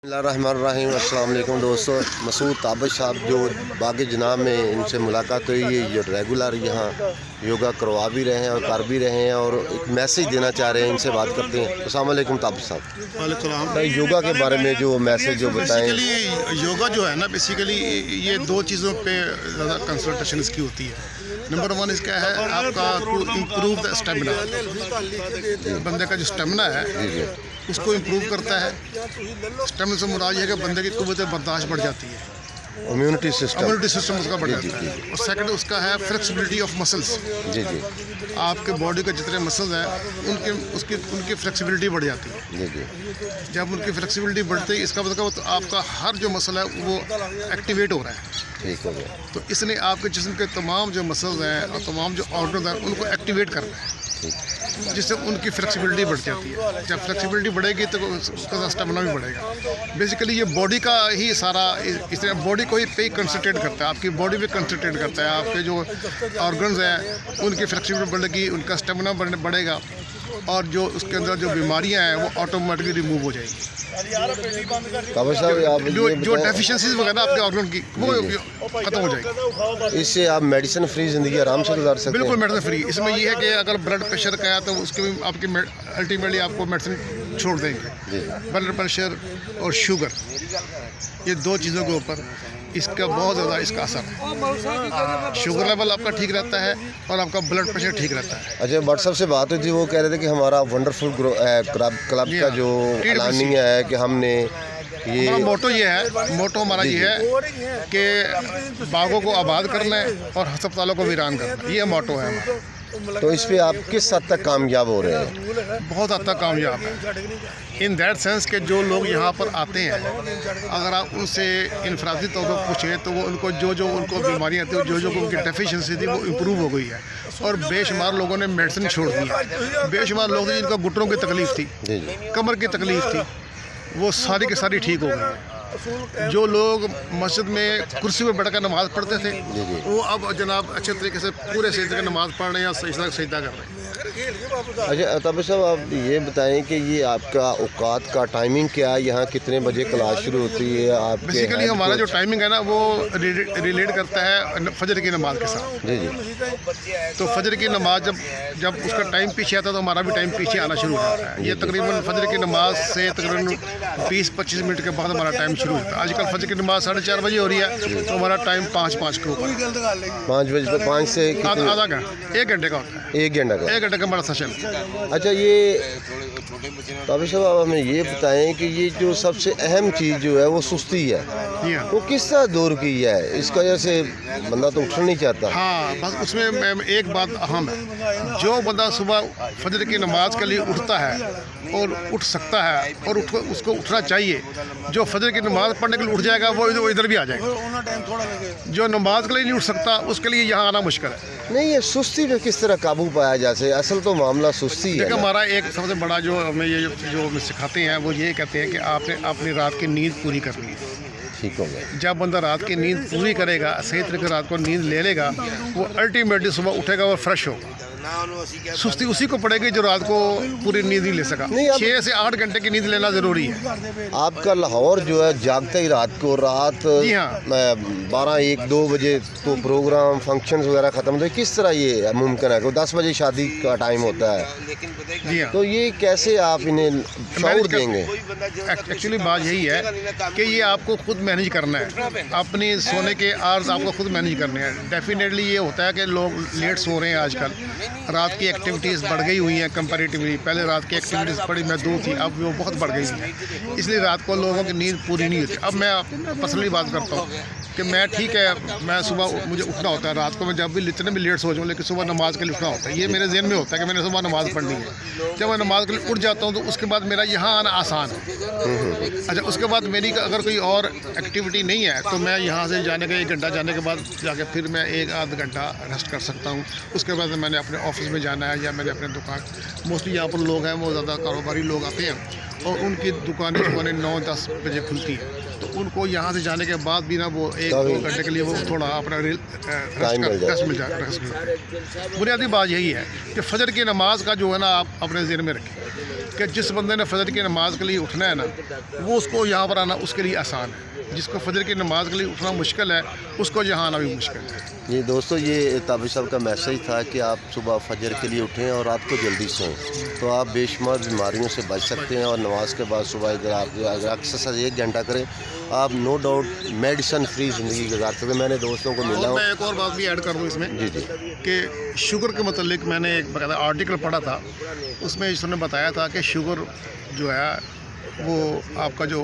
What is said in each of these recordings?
बिस्मिल्लाहिर्रहमानिर्रहीम। अस्सलाम वालेकुम दोस्तों, मसूद ताबिश साहब जो बागी जनाब में इनसे मुलाकात हुई है, ये रेगुलर यहाँ योगा करवा भी रहे हैं और कर भी रहे हैं और एक मैसेज देना चाह रहे हैं। इनसे बात करते हैं। अस्सलाम वालेकुम ताबिश साहब, योगा के बारे में जो मैसेज जो बताएं। योगा जो है ना, बेसिकली ये दो चीज़ों पे ज़्यादा कंसल्टेशन इसकी होती है। नंबर वन इसका है आपका टू इम्प्रूव द स्टेमिना, बंदे का जो स्टेमिना है उसको इम्प्रूव करता है। स्टेमिना से मुराद है कि बंदे की कुव्वत बर्दाश्त बढ़ जाती है, इम्यूनिटी सिस्टम उसका बढ़ जाता है। और सेकंड उसका है फ्लेक्सिबिलिटी ऑफ मसल्स। जी जी, आपके बॉडी के जितने मसल्स हैं उनकी फ्लेक्सिबिलिटी बढ़ जाती है। जी जी, जब उनकी फ्लेक्सिबिलिटी बढ़ती है, इसका मतलब आपका हर जो मसल है वो एक्टिवेट हो रहा है। ठीक हो गया। तो इसने आपके जिस्म के तमाम जो मसल्स हैं और तमाम जो ऑर्गन हैं उनको एक्टिवेट करना है, जिससे उनकी फ्लेक्सिबिलिटी बढ़ जाती है। जब फ्लेक्सिबिलिटी बढ़ेगी तो उसका स्टेमिना भी बढ़ेगा। बेसिकली ये बॉडी का ही सारा इसने बॉडी को ही पे कंसंट्रेट करता है, आपकी बॉडी पे कंसंट्रेट करता है। आपके जो ऑर्गन्स हैं उनकी फ्लेक्सिबिलिटी बढ़ेगी, उनका स्टेमिना बढ़ेगा और जो उसके अंदर जो बीमारियां हैं वो ऑटोमेटिकली रिमूव हो जाएगी। ताबिश साहब, आप जो डेफिशिएंसीज वगैरह आपके ऑर्गन की वो खत्म हो जाएगी। इससे आप मेडिसिन फ्री ज़िंदगी आराम से गुजार सकते हैं। बिल्कुल मेडिसिन फ्री। इसमें ये है कि अगर ब्लड प्रेशर का है तो उसके भी आपकी अल्टीमेटली आपको मेडिसिन छोड़ देंगे। ब्लड प्रेशर और शुगर, ये दो चीज़ों के ऊपर इसका बहुत ज़्यादा इसका असर है। शुगर लेवल आपका ठीक रहता है और आपका ब्लड प्रेशर ठीक रहता है। अच्छा, व्हाट्सएप से बात हुई थी, वो कह रहे थे कि हमारा वंडरफुल क्लब का जो ऐलानिया है कि हमने ये मोटो हमारा ये है कि बागों को आबाद करना है और अस्पतालों को वीरान करना है। ये मोटो है हमारा। तो इस पे आप किस हद तक कामयाब हो रहे हैं? बहुत हद तक कामयाब है, इन दैट सेंस के जो लोग यहाँ पर आते हैं, अगर आप उनसे इनफरादी तौर पर पूछें तो वो उनको जो उनको बीमारियाँ थी, जो उनकी डेफिशिएंसी थी वो इम्प्रूव हो गई है। और बेशुमार लोगों ने मेडिसिन छोड़ दी है। बेशुमार लोग थे जिनको घुटनों की तकलीफ़ थी, कमर की तकलीफ़ थी, वो सारी की सारी ठीक हो गई है। जो लोग मस्जिद में कुर्सी पर बैठकर नमाज़ पढ़ते थे वो अब जनाब अच्छे तरीके से पूरे सही तरीके नमाज़ पढ़ रहे हैं या सजदा कर रहे हैं। अच्छा ताबिश साहब, आप ये बताएं कि ये आपका औकात का टाइमिंग क्या है? यहाँ कितने बजे क्लास शुरू होती है? आप बेसिकली हमारा जो टाइमिंग है ना वो रिलेट करता है फजर की नमाज के साथ। जी जी, तो फजर की नमाज जब उसका टाइम पीछे आता है तो हमारा भी टाइम पीछे आना शुरू हो जाता है। ये तकरीबन फजर की नमाज से तकरीबन 20-25 मिनट के बाद हमारा टाइम शुरू होता है। आजकल फजर की नमाज 4:30 बजे हो रही है तो हमारा टाइम 5:05 के ऊपर 5 बजे, 5 से आधा घंटा 1 घंटे का होता है। 1 घंटा का 1 घंटे का हमारा सेशन। अच्छा, ये ताबिश साहब, आप हमें ये बताएं कि ये जो सबसे अहम चीज़ जो है वो सुस्ती है, वो किस तरह दूर की है? इसका वजह से बंदा तो उठना नहीं चाहता। हाँ, बस उसमें एक बात अहम है। जो बंदा सुबह फजर की नमाज के लिए उठता है और उठ सकता है और उसको उठना चाहिए, जो फजर की नमाज पढ़ने के लिए उठ जाएगा वो इधर भी आ जाएगा। जो नमाज के लिए नहीं उठ सकता उसके लिए यहाँ आना मुश्किल है। नहीं, ये सुस्ती पे किस तरह काबू पाया जा सके? असल तो मामला सुस्ती है। देखिए, हमारा एक सबसे बड़ा जो हमें ये जो हमें सिखाते हैं वो ये कहते हैं कि आपने अपनी रात की नींद पूरी करनी है। ठीक हो गया। जब बंदा रात की नींद पूरी करेगा, सही तरीके से रात को नींद ले लेगा, वो अल्टीमेटली सुबह उठेगा और फ्रेश होगा। सुस्ती उसी को पड़ेगी जो रात को पूरी नींद नहीं ले सका। 6 से 8 घंटे की नींद लेना ज़रूरी है। आपका लाहौर जो है जागते ही रात को, रात 12-1-2 बजे तो प्रोग्राम फंक्शंस वगैरह ख़त्म होते, किस तरह ये मुमकिन है? 10 बजे शादी का टाइम होता है, जी हाँ। तो ये कैसे आप इन्हें शऊर देंगे? एक्चुअली बात यही है कि ये आपको खुद मैनेज करना है, अपनी सोने के आवर्स आपको खुद मैनेज करने हैं। डेफिनेटली ये होता है कि लोग लेट सो रहे हैं आजकल, रात की एक्टिविटीज़ बढ़ गई हुई हैं कंपैरेटिवली। पहले रात की एक्टिविटीज़ बड़ी महदूद थी, अब वो बहुत बढ़ गई हैं, इसलिए रात को लोगों की नींद पूरी नहीं होती। अब मैं पर्सनली बात करता हूँ कि मैं ठीक है, मैं सुबह मुझे उठना होता है, रात को मैं जब भी जितने भी लेट सो जाऊँ लेकिन सुबह नमाज के लिए उठना होता है। ये मेरे ज़हन में होता है कि मैंने सुबह नमाज़ पढ़नी है। जब मैं नमाज के लिए उठ जाता हूँ तो उसके बाद मेरा यहाँ आना आसान है। अच्छा, उसके बाद मेरी अगर कोई और एक्टिविटी नहीं है तो मैं यहाँ से जाने का 1 घंटा जाने के बाद जाके फिर मैं 1-आध घंटा रेस्ट कर सकता हूँ। उसके बाद मैंने अपने ऑफिस में जाना है या मैंने अपने दुकान, मोस्टली यहाँ पर लोग हैं वो ज़्यादा कारोबारी लोग आते हैं, और उनकी दुकानें 9-10 बजे खुलती है, तो उनको यहाँ से जाने के बाद भी ना वो 1-2 घंटे के लिए वो थोड़ा अपना रेस्ट मिल जाए। बुनियादी बात यही है कि फ़जर की नमाज़ का जो है ना आप अपने ज़हन में रखें कि जिस बंदे ने फ़जर की नमाज़ के लिए उठना है ना, वो उसको यहाँ पर आना उसके लिए आसान है। जिसको फ़जर की नमाज़ के लिए उठना मुश्किल है, उसको यहाँ आना भी मुश्किल है। जी दोस्तों, ये ताबिश साहब का मैसेज था कि आप सुबह फजर के लिए उठें और रात को जल्दी सोएं, तो आप बेशुमार बीमारियों से बच सकते हैं। और नमाज के बाद सुबह अगर आप एक्सरसाइज 1 घंटा करें, आप नो डाउट मेडिसिन फ्री ज़िंदगी गुजार सकते हैं। मैंने दोस्तों को मिला हूँ। मैं एक और बात भी ऐड कर दूँ इसमें जी जी कि शुगर के मतलब मैंने एक बाकायदा आर्टिकल पढ़ा था, उसमें इसने बताया था कि शुगर जो है वो आपका जो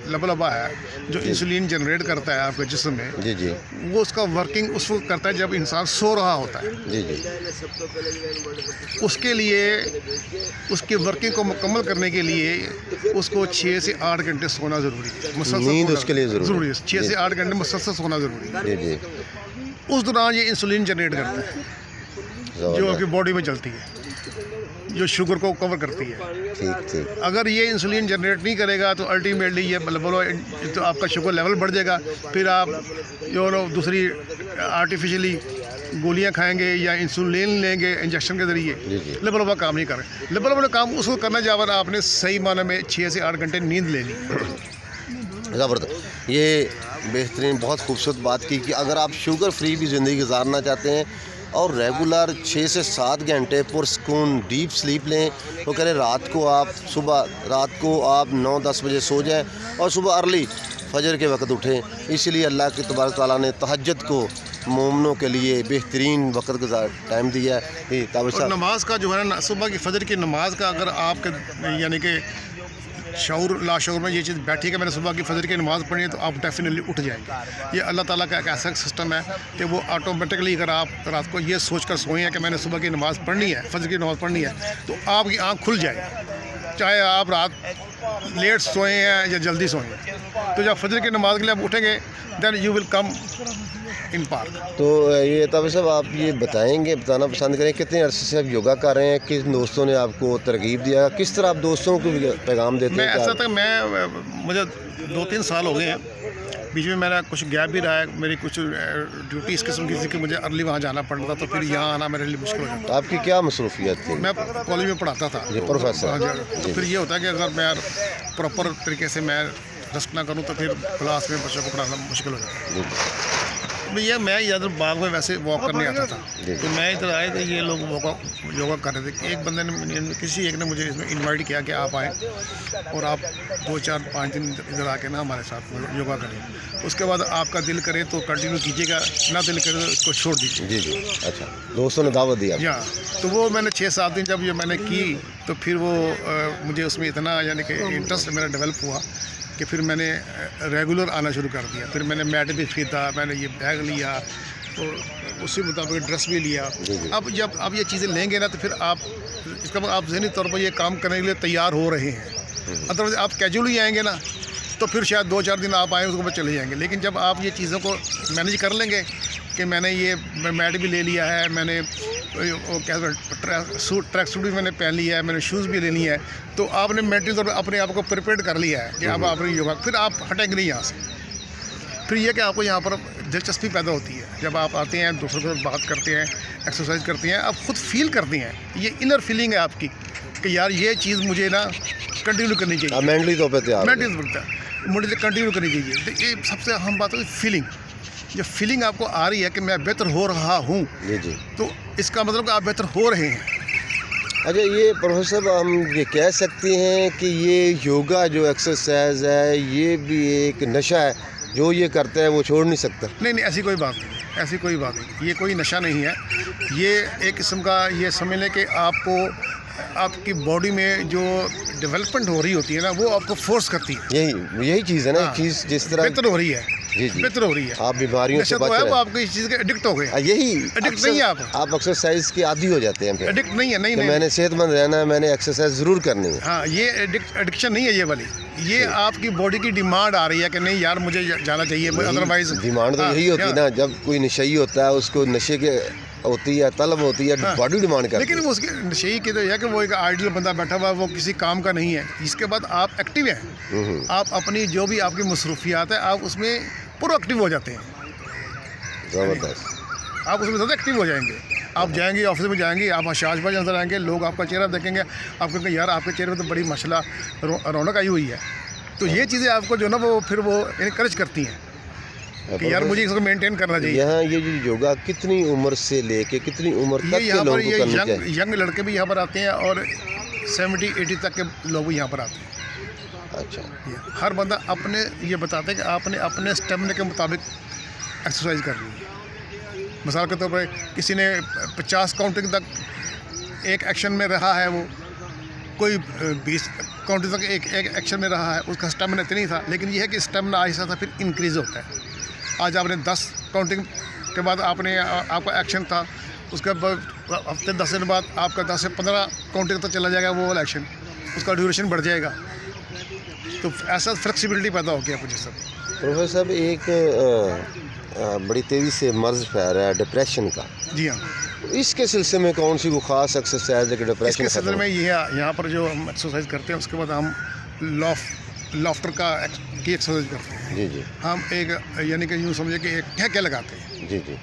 लबलबा है, जो इंसुलिन जनरेट करता है आपके जिस्म में, जी जी वो उसका वर्किंग उस वक्त करता है जब इंसान सो रहा होता है। जी जी उसके लिए उसकी वर्किंग को मुकम्मल करने के लिए उसको 6 से 8 घंटे सोना ज़रूरी है। मुसलसल नींद सोना उसके लिए ज़रूरी है। 6 से 8 घंटे मुसलसल सोना ज़रूरी है। जी जी उस दौरान ये इंसुलिन जनरेट करता है जो आपकी बॉडी में चलती है, जो शुगर को कवर करती है। ठीक ठीक। अगर ये इंसुलिन जनरेट नहीं करेगा तो अल्टीमेटली ये बोलो तो आपका शुगर लेवल बढ़ जाएगा, फिर आप जो दूसरी आर्टिफिशियली गोलियां खाएंगे या इंसुलिन लेंगे इंजेक्शन के ज़रिए, लबलबा काम नहीं कर रहे। लबलबा काम उसको करना जब आपने सही माने में 6 से 8 घंटे नींद लेनी है। ज़बरदस्त, ये बेहतरीन बहुत खूबसूरत बात की कि अगर आप शुगर फ्री भी ज़िंदगी गुजारना चाहते हैं और रेगुलर 6 से 7 घंटे पुरसकून डीप स्लीप लें, तो कह रहे रात को आप 9-10 बजे सो जाएं और सुबह अर्ली फजर के वक्त उठें। इसलिए अल्लाह के तबारक तआला ने तहज्जुद को मोमिनों के लिए बेहतरीन वक्त टाइम दिया है। और नमाज का जो है ना, सुबह की फजर की नमाज का अगर आपके यानी कि शऊर लाशऊर में ये चीज़ बैठी है कि मैंने सुबह की फजर की नमाज़ पढ़ी है, तो आप डेफिनेटली उठ जाएंगे। ये अल्लाह ताला का एक ऐसा सिस्टम है कि वो ऑटोमेटिकली अगर आप रात को ये सोच कर सोए हैं कि मैंने सुबह की नमाज़ पढ़नी है, फजर की नमाज़ पढ़नी है, तो आपकी आँख खुल जाएगी, चाहे आप रात लेट सोए हैं या जल्दी सोए हैं। तो जब फजर की नमाज़ के लिए आप उठेंगे then you will come in park. तो ये ताबिश साहब आप ये बताना पसंद करें कितने अरसे से आप योगा कर रहे हैं, किस दोस्तों ने आपको तरगीब दिया, किस तरह आप दोस्तों को पैगाम देते हैं? ऐसा तक मुझे 2-3 साल हो गए हैं, बीच में मेरा कुछ गैप भी रहा है, मेरी कुछ ड्यूटी इस किस्म की थी कि मुझे अर्ली वहाँ जाना पड़ता था, तो फिर यहाँ आना मेरे लिए मुश्किल हो जाता था। आपकी क्या मसरूफियत थी? मैं कॉलेज में पढ़ाता था। जी प्रोफेसर। तो फिर ये होता है कि अगर मैं प्रॉपर तरीके से मैं रेस्ट ना करूँ तो फिर क्लास में बच्चों को पढ़ाना मुश्किल हो जाता है। भैया मैं इधर बाग में वैसे वॉक करने आता था, तो मैं इधर आए थे, ये लोग योगा कर रहे थे। एक बंदे ने किसी एक ने मुझे इसमें इनवाइट किया कि आप आएँ और आप 2-4-5 दिन इधर आके ना हमारे साथ योगा करें। उसके बाद आपका दिल करे तो कंटिन्यू कीजिएगा, ना दिल करे तो इसको छोड़ दीजिए। जी जी। अच्छा, दोस्तों ने दावत दिया? या तो वो मैंने 6-7 दिन जब ये मैंने की, तो फिर वो मुझे उसमें इतना यानी कि इंटरेस्ट मेरा डेवलप हुआ कि फिर मैंने रेगुलर आना शुरू कर दिया। फिर मैंने मैट भी खरीदा, मैंने ये बैग लिया और उसी मुताबिक ड्रेस भी लिया। अब जब आप ये चीज़ें लेंगे ना, तो फिर आप इसका मतलब आप ज़हनी तौर पर ये काम करने के लिए तैयार हो रहे हैं। अदरवाइज आप कैजुअली आएंगे ना, तो फिर शायद 2-4 दिन आप आए उसके बाद चले जाएंगे। लेकिन जब आप ये चीज़ों को मैनेज कर लेंगे कि मैंने ये मैट भी ले लिया है, मैंने वो क्या ट्रैक सूट भी मैंने पहन लिया है, मैंने शूज़ भी ले लिया है, तो आपने मेंटली तौर पर अपने आप को प्रिपेयर कर लिया है कि अब आपने योगा, फिर आप हटेंगे नहीं यहाँ से। फिर यह कि आपको यहाँ पर दिलचस्पी पैदा होती है। जब आप आते हैं, दूसरों के साथ बात करते हैं, एक्सरसाइज करते हैं, आप खुद फील करते हैं, ये इनर फीलिंग है आपकी कि यार ये चीज़ मुझे ना कंटिन्यू करनी चाहिए। मेंटली तौर पर तैयार, मुझे कंटिन्यू करनी चाहिए। तो ये सबसे अहम बात है फीलिंग। जब फीलिंग आपको आ रही है कि मैं बेहतर हो रहा हूँ, जी जी, तो इसका मतलब कि आप बेहतर हो रहे हैं। अच्छा, ये प्रोफेसर हम ये कह सकते हैं कि ये योगा जो एक्सरसाइज है ये भी एक नशा है, जो ये करता है वो छोड़ नहीं सकता? नहीं, ऐसी कोई बात नहीं, ऐसी कोई बात नहीं। ये कोई नशा नहीं है, ये एक किस्म का ये समझ लें कि आपको आपकी बॉडी में जो डेवलपमेंट हो रही होती है ना, वो आपको फोर्स करती है। यही चीज़ है ना। हाँ, चीज़ जिस तरह बेहतर हो रही है, जी जी, बेहतर हो रही है। आप बीमारियों से बच रहे हैं, आपको इस चीज़ के एडिक्ट हो गए। यही एडिक्ट नहीं है आप एक्सरसाइज के आदी हो जाते हैं। एडिक्ट नहीं है, नहीं, मैंने सेहतमंद रहना है, मैंने एक्सरसाइज ज़रूर करनी है। हाँ, ये एडिक्शन नहीं है ये वाली, ये आपकी बॉडी की डिमांड आ रही है कि नहीं यार मुझे जाना चाहिए, अदरवाइज डिमांड तो यही होती है ना। जब कोई नशई होता है उसको नशे के होती है, तलब होती है, हाँ। बॉडी डिमांड करती लेकिन है। वो उसके नशे की तो यह है कि वो एक आइडियल बंदा बैठा हुआ है, वो किसी काम का नहीं है। इसके बाद आप एक्टिव हैं, आप अपनी जो भी आपकी मसरूफियात है आप उसमें प्रोएक्टिव हो जाते हैं, ज़बरदस्त। आप उसमें ज़्यादा एक्टिव हो जाएंगे। आप जाएंगे ऑफिस में जाएंगे, आप हशाशबाज नजर आएंगे, लोग आपका चेहरा देखेंगे, आप कहेंगे यार आपके चेहरे पर तो बड़ी माशाल्लाह रौनक आई हुई है। तो ये चीज़ें आपको जो ना वो फिर वो इनकरेज करती हैं कि यार मुझे इसको मेंटेन करना चाहिए। यहाँ ये जो योगा कितनी उम्र से लेके कितनी उम्र तक ये के यहाँ पर लोगों ये को करना चाहिए? यंग लड़के भी यहाँ पर आते हैं और 70-80 तक के लोग भी यहाँ पर आते हैं। अच्छा, हर बंदा अपने ये बताते हैं कि आपने अपने स्टेमिना के मुताबिक एक्सरसाइज करनी है। मिसाल के तौर पर किसी ने 50 काउंटिंग तक एक एक्शन में रहा है, वो कोई 20 काउंटिंग तक एक एक्शन में रहा है, उसका स्टेमिना इतनी था। लेकिन यह है कि स्टेमिना आहिस्ता आहिस्ता फिर इंक्रीज़ होता है। आज आपने 10 काउंटिंग के बाद आपका एक्शन था, उसके बाद हफ्ते 10 दिन बाद आपका 10 से 15 काउंटिंग तक चला जाएगा वो वाला एक्शन, उसका ड्यूरेशन बढ़ जाएगा। तो ऐसा फ्लेक्सिबिलिटी पैदा हो गया मुझे सब। प्रोफेसर साहब, एक बड़ी तेज़ी से मर्ज फैल रहा है डिप्रेशन का। जी हाँ, इसके सिलसिले में कौन सी वो खास एक्सरसाइज है कि डिप्रेशन इसके सिलसिले में ये यहाँ पर जो हम एक्सरसाइज करते हैं उसके बाद हम लॉफ्टर की एक्सरसाइज करते हैं। जी जी हम एक यानी कि यूँ समझे कि एक कहके लगाते हैं, जी जी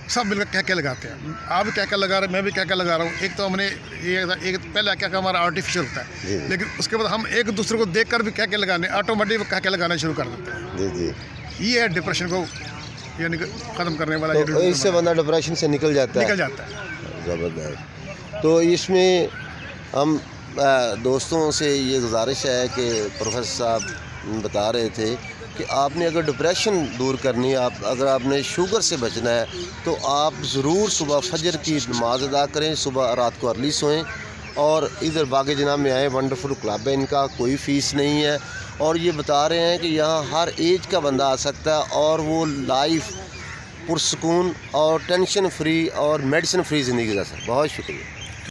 सब मिलकर कहके लगाते हैं। आप भी कहका लगा रहे हैं, मैं भी कहका लगा रहा हूँ। एक तो हमने ये एक पहला कहका हमारा आर्टिफिशियल होता जी, है, जी। लेकिन उसके बाद हम एक दूसरे को देख कर भी कहके लगाने ऑटोमेटिक कहके लगाना शुरू कर देते हैं। जी जी। ये है डिप्रेशन को यानी कि ख़त्म करने वाला, तो इससे बंदा डिप्रेशन से निकल जाता है। निकल जाता है। ज़बरदस्त। तो इसमें हम दोस्तों से ये गुजारिश है कि प्रोफेसर साहब बता रहे थे कि आपने अगर डिप्रेशन दूर करनी है, अगर आपने शुगर से बचना है, तो आप ज़रूर सुबह फजर की नमाज अदा करें, सुबह रात को अर्ली सोएं और इधर बाग जनाब में आए। वंडरफुल क्लब है इनका, कोई फ़ीस नहीं है। और ये बता रहे हैं कि यहाँ हर एज का बंदा आ सकता है और वो लाइफ पुरसकून और टेंशन फ्री और मेडिसिन फ्री ज़िंदगी गुजार सकता है। बहुत शुक्रिया।